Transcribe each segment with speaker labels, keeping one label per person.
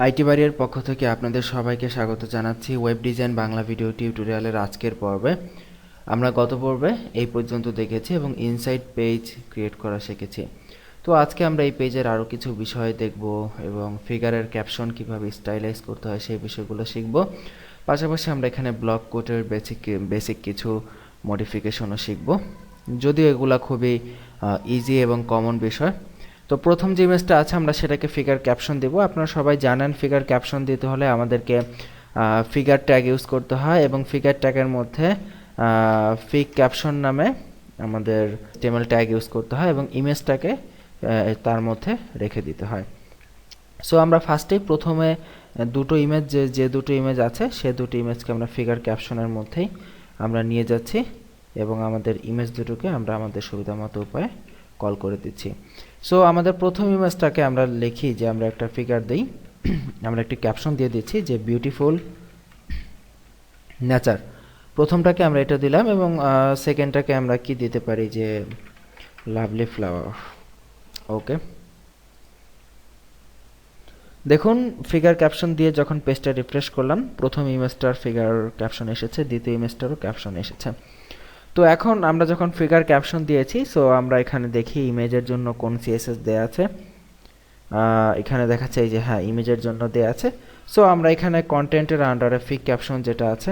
Speaker 1: IT বাড়ির পক্ষ থেকে আপনাদের সবাইকে স্বাগত জানাচ্ছি ওয়েব ডিজাইন বাংলা ভিডিও টিউটোরিয়ালের আজকের পর্বে। আমরা গত পর্বে এই পর্যন্ত দেখেছি এবং ইনসাইড পেজ ক্রিয়েট করা শিখেছি। তো আজকে আমরা এই পেজের আরও কিছু বিষয় দেখব এবং ফিগারের ক্যাপশন কিভাবে স্টাইলাইজ করতে হয় সেই বিষয়গুলো শিখব। পাশাপাশি আমরা এখানে ব্লক কোডের বেসিক কিছু মডিফিকেশনও শিখব, যদিও এগুলা খুবই ইজি এবং কমন বিষয়। তো প্রথম যে ইমেজটা আছে আমরা সেটাকে ফিগার ক্যাপশন দেব। আপনারা সবাই জানেন ফিগার ক্যাপশন দিতে হলে আমাদেরকে ফিগার ট্যাগ ইউজ করতে হয় এবং ফিগার ট্যাগের মধ্যে ফিগ ক্যাপশন নামে আমাদের HTML ট্যাগ ইউজ করতে হয় এবং ইমেজটাকে তার মধ্যে রেখে দিতে হয়। সো আমরা ফার্স্টেই প্রথমে দুটো ইমেজ যে দুটো ইমেজ আছে সে দুটো ইমেজকে আমরা ফিগার ক্যাপশনের মধ্যেই আমরা নিয়ে যাচ্ছি এবং আমাদের ইমেজ দুটোকে আমরা আমাদের সুবিধামতো উপায়ে কল করে দিচ্ছি। সো আমাদের প্রথম ইমেজটাকে আমরা লিখি যে আমরা একটা ফিগার দিই, আমরা একটি ক্যাপশন দিয়ে দিচ্ছি যে বিউটিফুল নেচার। প্রথমটাকে আমরা এটা দিলাম এবং সেকেন্ডটাকে আমরা কি দিতে পারি যে লাভলি ফ্লাওয়ার। ওকে, দেখুন ফিগার ক্যাপশন দিয়ে যখন পেজটা রিফ্রেশ করলাম প্রথম ইমেজটার ফিগার ক্যাপশন এসেছে, দ্বিতীয় ইমেজটারও ক্যাপশন এসেছে। তো এখন আমরা যখন ফিগার ক্যাপশন দিয়েছি সো আমরা এখানে দেখি ইমেজের জন্য কোন সিএসএস দেয়া আছে। এখানে দেখাচ্ছে এই যে হ্যাঁ ইমেজের জন্য দেয়া আছে। সো আমরা এখানে কন্টেন্টের আন্ডারে ফিগ ক্যাপশন যেটা আছে,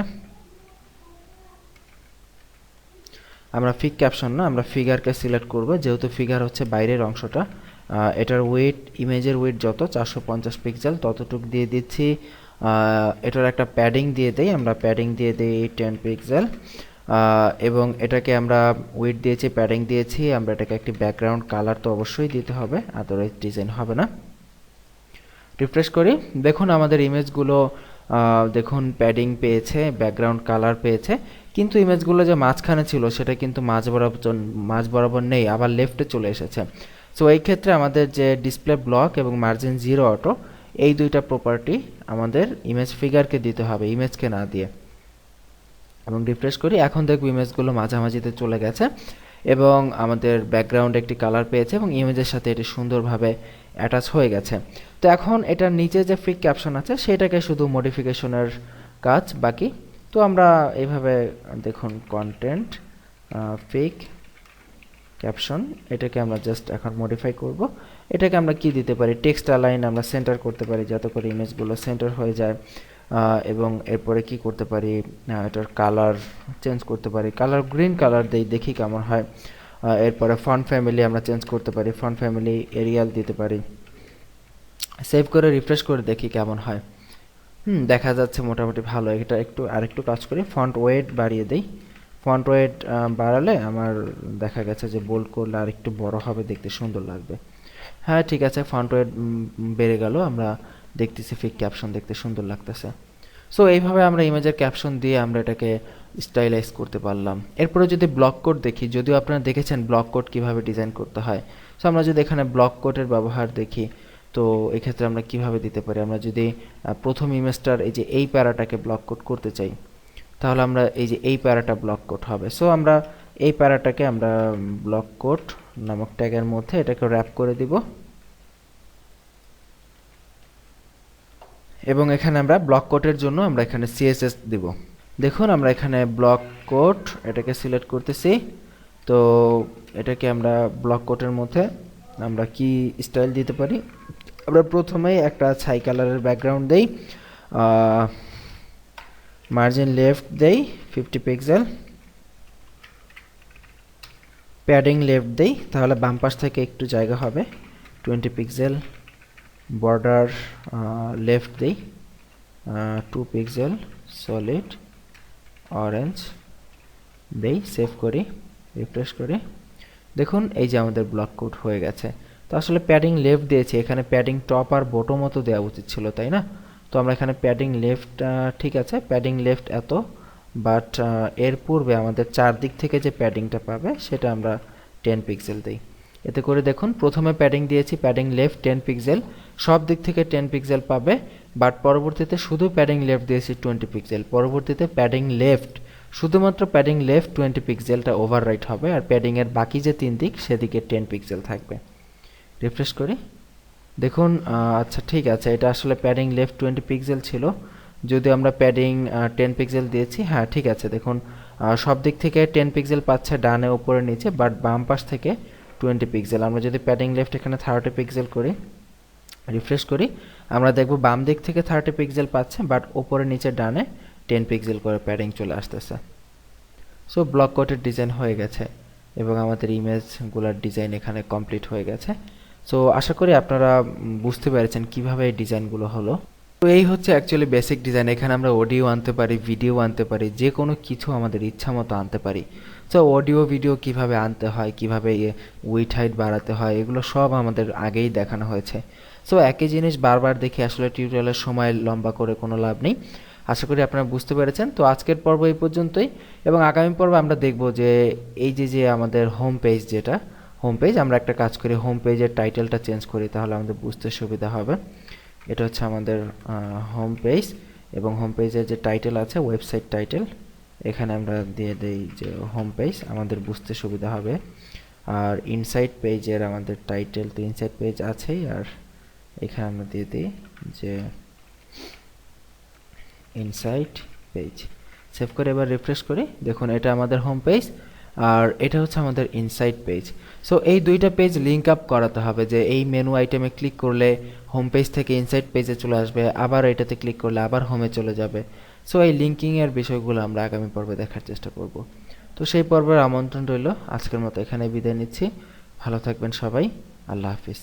Speaker 1: আমরা ফিগ ক্যাপশন না আমরা ফিগারকে সিলেক্ট করব, যেহেতু ফিগার হচ্ছে বাইরের অংশটা। এটার ওয়েট ইমেজের ওয়েট যত 450 পিক্সেল ততটুক দিয়ে দিচ্ছি। এটার একটা প্যাডিং দিয়ে দেই, আমরা প্যাডিং দিয়ে দিই 10 পিক্সেল এবং এটাকে আমরা ওয়েট দিয়েছি, প্যাডিং দিয়েছি। আমরা এটাকে একটি ব্যাকগ্রাউন্ড কালার তো অবশ্যই দিতে হবে, আদারওয়াইজ ডিজাইন হবে না। রিফ্রেশ করি, দেখুন আমাদের ইমেজগুলো দেখুন প্যাডিং পেয়েছে, ব্যাকগ্রাউন্ড কালার পেয়েছে, কিন্তু ইমেজগুলো যে মাঝখানে ছিল সেটা কিন্তু মাঝ বরাবর নেই, আবার লেফটে চলে এসেছে। সো এই ক্ষেত্রে আমাদের যে ডিসপ্লে ব্লক এবং মার্জিন 0 অটো এই দুইটা প্রপার্টি আমাদের ইমেজ ফিগারকে দিতে হবে, ইমেজকে না দিয়ে। এবং রিফ্রেশ করি, এখন দেখব ইমেজগুলো মাঝামাঝিতে চলে গেছে এবং আমাদের ব্যাকগ্রাউন্ড একটি কালার পেয়েছে এবং ইমেজের সাথে এটি সুন্দরভাবে অ্যাটাচ হয়ে গেছে। তো এখন এটার নিচে যে ফিগ ক্যাপশন আছে সেটাকে শুধু মডিফিকেশনের কাজ বাকি। তো আমরা এইভাবে দেখুন কন্টেন্ট ফিগ ক্যাপশন, এটাকে আমরা জাস্ট এখন মডিফাই করব। এটাকে আমরা কি দিতে পারি, টেক্সট অ্যালাইন আমরা সেন্টার করতে পারি যাতে করে ইমেজগুলো সেন্টার হয়ে যায়। এবং এরপরে কি করতে পারি, এটার কালার চেঞ্জ করতে পারি, কালার গ্রিন কালার দেই, দেখি কেমন হয়। এরপরে ফন্ট ফ্যামিলি আমরা চেঞ্জ করতে পারি, ফন্ট ফ্যামিলি এরিয়াল দিতে পারি। সেভ করে রিফ্রেশ করে দেখি কেমন হয়। দেখা যাচ্ছে মোটামুটি ভালো। এটা আরেকটু কাজ করি, ফন্ট ওয়েট বাড়িয়ে দেই। ফন্ট ওয়েট বাড়ালে আমার দেখা গেছে যে বোল্ড করলে আর একটু বড় হবে, দেখতে সুন্দর লাগবে। হ্যাঁ ঠিক আছে, ফন্ট ওয়েট বেড়ে গেল, আমরা দেখতেছি ফিগ ক্যাপশন দেখতে সুন্দর লাগতেছে। সো এইভাবে আমরা ইমেজের ক্যাপশন দিয়ে আমরা এটাকে স্টাইলাইজ করতে পারলাম। এরপরে যদি ব্লক কোড দেখি, যদিও আপনারা দেখেছেন ব্লক কোড কিভাবে ডিজাইন করতে হয়, সো আমরা যদি এখানে ব্লক কোডের ব্যবহার দেখি তো এক্ষেত্রে আমরা কিভাবে দিতে পারি। আমরা যদি প্রথম ইমেজটার এই যে এই প্যারাটাকে ব্লক কোড করতে চাই তাহলে আমরা এই যে এই প্যারাটা ব্লক কোড হবে। সো আমরা এই প্যারাটাকে আমরা ব্লক কোড নামক ট্যাগের মধ্যে এটাকে র্যাপ করে দিব এবং এখানে আমরা ব্লক কোডের জন্য আমরা এখানে সিএসএস দিব। দেখুন আমরা এখানে ব্লক কোড এটাকে সিলেক্ট করতেছি। তো এটাকে আমরা ব্লক কোডের মধ্যে আমরা কি স্টাইল দিতে পারি, আমরা প্রথমেই একটা ছাই কালারের ব্যাকগ্রাউন্ড দেই, মার্জিন লেফট দেই 50 পিক্সেল, প্যাডিং লেফট দেই তাহলে বাম পাশ থেকে একটু জায়গা হবে 20 পিক্সেল, বর্ডার লেফট দেই 2 পিক্সেল, সলিড অরেঞ্জ দেই, সেভ করি রিফ্রেশ করি। দেখুন এই যে আমাদের ব্লক কোড হয়ে গেছে। তো আসলে প্যাডিং লেফট দিয়েছি, এখানে প্যাডিং টপ আর বটম মতো দেওয়া উচিত ছিল, তাই না? তো আমরা এখানে প্যাডিং লেফট ঠিক আছে, প্যাডিং লেফট এত, বাট এর পূর্বে আমাদের চারদিক থেকে যে প্যাডিংটা পাবে সেটা আমরা 10 পিক্সেল দিই। এতে করে দেখুন প্রথমে প্যাডিং দিয়েছি প্যাডিং লেফট 10 পিক্সেল, সব দিক থেকে 10 পিক্সেল পাবে, বাট পরবর্তীতে শুধু প্যাডিং লেফট দিয়েছি 20 পিক্সেল, পরবর্তীতে প্যাডিং লেফট শুধুমাত্র প্যাডিং লেফট 20 পিক্সেলটা ওভাররাইট হবে, আর প্যাডিংয়ের বাকি যে 3 দিক সেদিকে 10 পিক্সেল থাকবে। রিফ্রেশ করি, দেখুন আচ্ছা ঠিক আছে, এটা আসলে প্যাডিং লেফট 20 পিক্সেল ছিল, যদি আমরা প্যাডিং 10 পিক্সেল দিয়েছি। হ্যাঁ ঠিক আছে, দেখুন সব দিক থেকে 10 পিক্সেল পাচ্ছে, ডানে উপরে নিচে, বাট বাম পাশ থেকে 20 পিক্সেল। আমরা যদি প্যাডিং লেফট এখানে 30 পিক্সেল করি, রিফ্রেশ করি, আমরা দেখব বাম দিক থেকে 30 পিক্সেল পাচ্ছে, বাট উপরে নিচে ডানে 10 পিক্সেল করে প্যাডিং চলে আসতেছে। সো ব্লক কোটের ডিজাইন হয়ে গেছে এবং আমাদের ইমেজগুলোর ডিজাইন এখানে কমপ্লিট হয়ে গেছে। সো আশা করি আপনারা বুঝতে পেরেছেন কিভাবে এই ডিজাইনগুলো হলো। তো এই হচ্ছে অ্যাকচুয়ালি বেসিক ডিজাইন। এখানে আমরা অডিও আনতে পারি, ভিডিও আনতে পারি, যে কোনো কিছু আমাদের ইচ্ছা মতো আনতে পারি। সো অডিও ভিডিও কিভাবে আনতে হয়, কিভাবে উইডথ হাইট বাড়াতে হয়, এগুলো সব আমাদের আগেই দেখানো হয়েছে। সো একই জিনিস বারবার দেখে আসলে টিউটোরিয়ালের সময় লম্বা করে কোনো লাভ নেই। আশা করি আপনারা বুঝতে পেরেছেন। তো আজকের পর্ব এই পর্যন্তই, এবং আগামী পর্বে আমরা দেখব যে এই যে আমাদের হোম পেজ, যেটা হোম পেজ, আমরা একটা কাজ করি, হোম পেজের টাইটেলটা চেঞ্জ করি, তাহলে আমাদের বুঝতে সুবিধা হবে। এটা হচ্ছে আমাদের হোম পেজ, এবং হোম পেজের যে টাইটেল আছে ওয়েবসাইট টাইটেল, এখানে আমরা দিয়ে দেই যে হোম পেজ, আমাদের বুঝতে সুবিধা হবে। আর ইনসাইট পেজের আমাদের টাইটেল তো ইনসাইট পেজ আছেই, আর এখানে আমরা দিয়ে দিই যে ইনসাইট পেজ। সেভ করে এবার রিফ্রেশ করি, দেখুন এটা আমাদের হোম পেজ, আর এটা হচ্ছে আমাদের ইনসাইট পেজ। সো এই দুইটা পেজ লিঙ্ক আপ করাতে হবে, যে এই মেনু আইটেমে ক্লিক করলে হোম পেজ থেকে ইনসাইট পেজে চলে আসবে, আবার এটাতে ক্লিক করলে আবার হোমে চলে যাবে। সো এই লিঙ্কিংয়ের বিষয়গুলো আমরা আগামী পর্বে দেখার চেষ্টা করব। তো সেই পর্বের আমন্ত্রণ রইল। আজকের মতো এখানে বিদায় নিচ্ছি। ভালো থাকবেন সবাই। আল্লাহ হাফিজ।